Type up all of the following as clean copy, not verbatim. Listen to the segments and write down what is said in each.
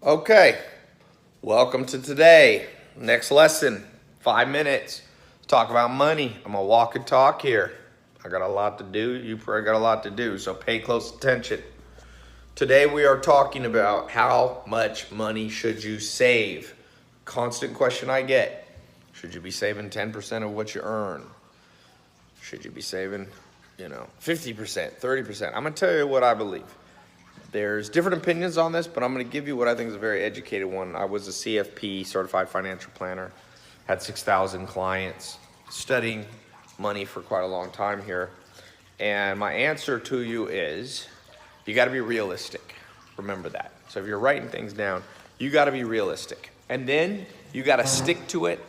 Okay, welcome to today. Next lesson, 5 minutes. Talk about money. I'm gonna walk and talk here. I got a lot to do. You probably got a lot to do, so pay close attention. Today we are talking about how much money should you save. Constant question I get. Should you be saving 10% of what you earn? Should you be saving, 50%, 30%? I'm gonna tell you what I believe. There's different opinions on this, but I'm going to give you what I think is a very educated one. I was a CFP, Certified Financial Planner, had 6,000 clients, studying money for quite a long time here. And my answer to you is, you got to be realistic. Remember that. So if you're writing things down, you got to be realistic. And then you got to stick to it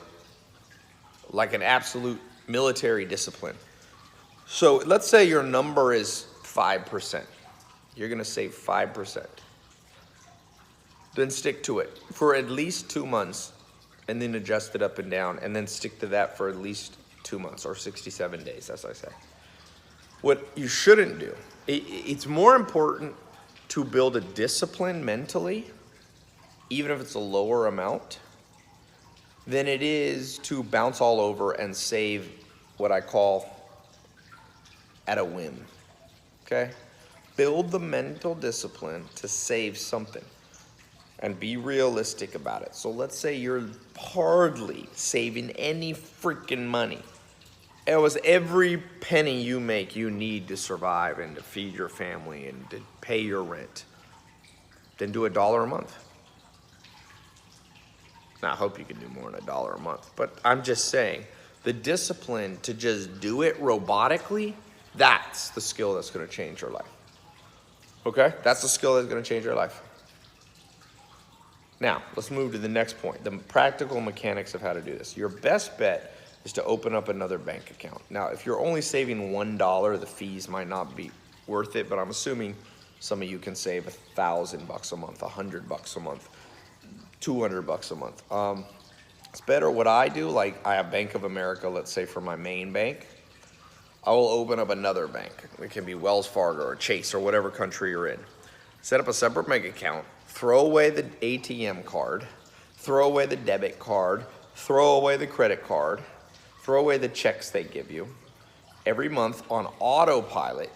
like an absolute military discipline. So let's say your number is 5%. You're gonna save 5%. Then stick to it for at least 2 months and then adjust it up and down and then stick to that for at least 2 months or 67 days, as I say. What you shouldn't do, it's more important to build a discipline mentally, even if it's a lower amount, than it is to bounce all over and save what I call at a whim, okay? Build the mental discipline to save something and be realistic about it. So let's say you're hardly saving any freaking money. It was every penny you make you need to survive and to feed your family and to pay your rent. Then do $1 a month. Now, I hope you can do more than $1 a month, but I'm just saying the discipline to just do it robotically, that's the skill that's gonna change your life. Okay, that's the skill that's gonna change your life. Now, let's move to the next point, the practical mechanics of how to do this. Your best bet is to open up another bank account. Now, if you're only saving $1, the fees might not be worth it, but I'm assuming some of you can save $1,000 a month, $100 a month, $200 a month. It's better what I do, like I have Bank of America, let's say for my main bank. I will open up another bank. It can be Wells Fargo or Chase or whatever country you're in. Set up a separate bank account, throw away the ATM card, throw away the debit card, throw away the credit card, throw away the checks they give you. Every month on autopilot,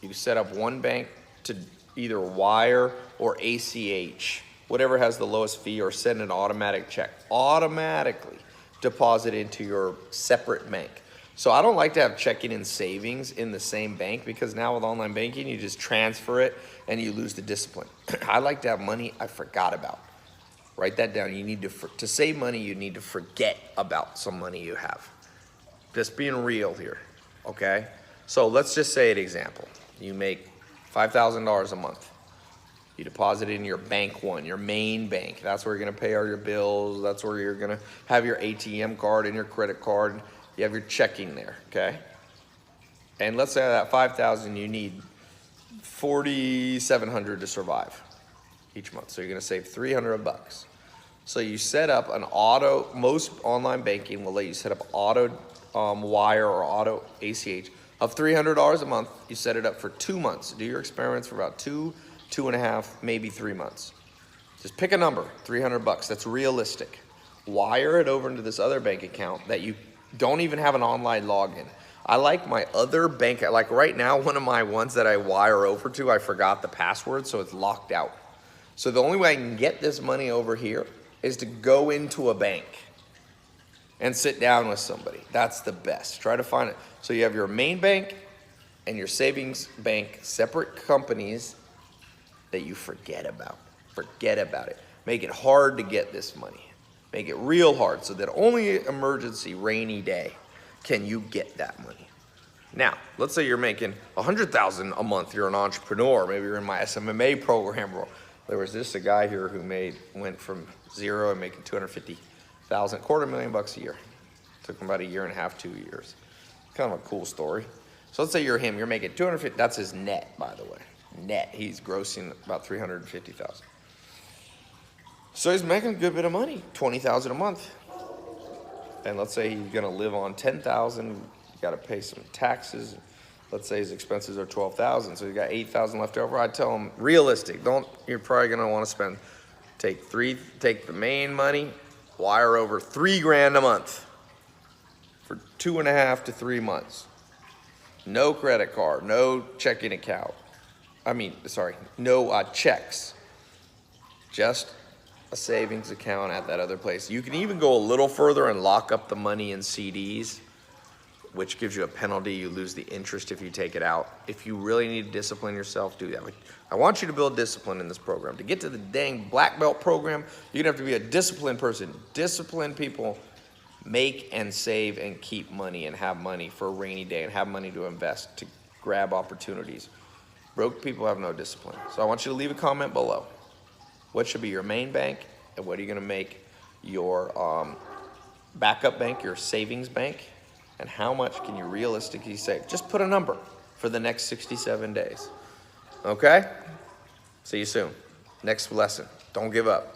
you set up one bank to either wire or ACH, whatever has the lowest fee, or send an automatic check. Automatically deposit into your separate bank. So I don't like to have checking and savings in the same bank, because now with online banking, you just transfer it and you lose the discipline. I like to have money I forgot about. Write that down. You need to save money, you need to forget about some money you have. Just being real here, okay? So let's just say an example. You make $5,000 a month. You deposit it in your bank one, your main bank. That's where you're gonna pay all your bills. That's where you're gonna have your ATM card and your credit card. You have your checking there, okay? And let's say that $5,000, you need $4,700 to survive each month. So you're gonna save $300. So you set up an most online banking will let you set up auto wire or auto ACH of $300 a month. You set it up for 2 months. Do your experiments for about 2.5, maybe 3 months. Just pick a number, $300, that's realistic. Wire it over into this other bank account that you don't even have an online login. I like my other bank, like right now, one of my ones that I wire over to, I forgot the password, so it's locked out. So the only way I can get this money over here is to go into a bank and sit down with somebody. That's the best. Try to find it. So you have your main bank and your savings bank, separate companies that you forget about. Forget about it. Make it hard to get this money. Make it real hard so that only emergency, rainy day, can you get that money. Now, let's say you're making $100,000 a month. You're an entrepreneur. Maybe you're in my SMMA program. There was just a guy here who went from zero and making $250,000, $250,000 a year. Took him about 1.5 to 2 years. Kind of a cool story. So let's say you're him. You're making $250,000. That's his net, by the way. Net. He's grossing about $350,000. So he's making a good bit of money, $20,000 a month. And let's say he's gonna live on $10,000, you gotta pay some taxes. Let's say his expenses are $12,000, so you got $8,000 left over. I tell him, realistic, you're probably gonna wanna spend Take the main money, wire over $3,000 a month for 2.5 to 3 months. No credit card, no checking account. No checks. Just a savings account at that other place. You can even go a little further and lock up the money in CDs, which gives you a penalty. You lose the interest if you take it out. If you really need to discipline yourself, do that. I want you to build discipline in this program. To get to the dang black belt program, you're gonna have to be a disciplined person. Disciplined people make and save and keep money and have money for a rainy day and have money to invest, to grab opportunities. Broke people have no discipline. So I want you to leave a comment below. What should be your main bank, and what are you gonna make your backup bank, your savings bank, and how much can you realistically save? Just put a number for the next 67 days. Okay? See you soon. Next lesson. Don't give up.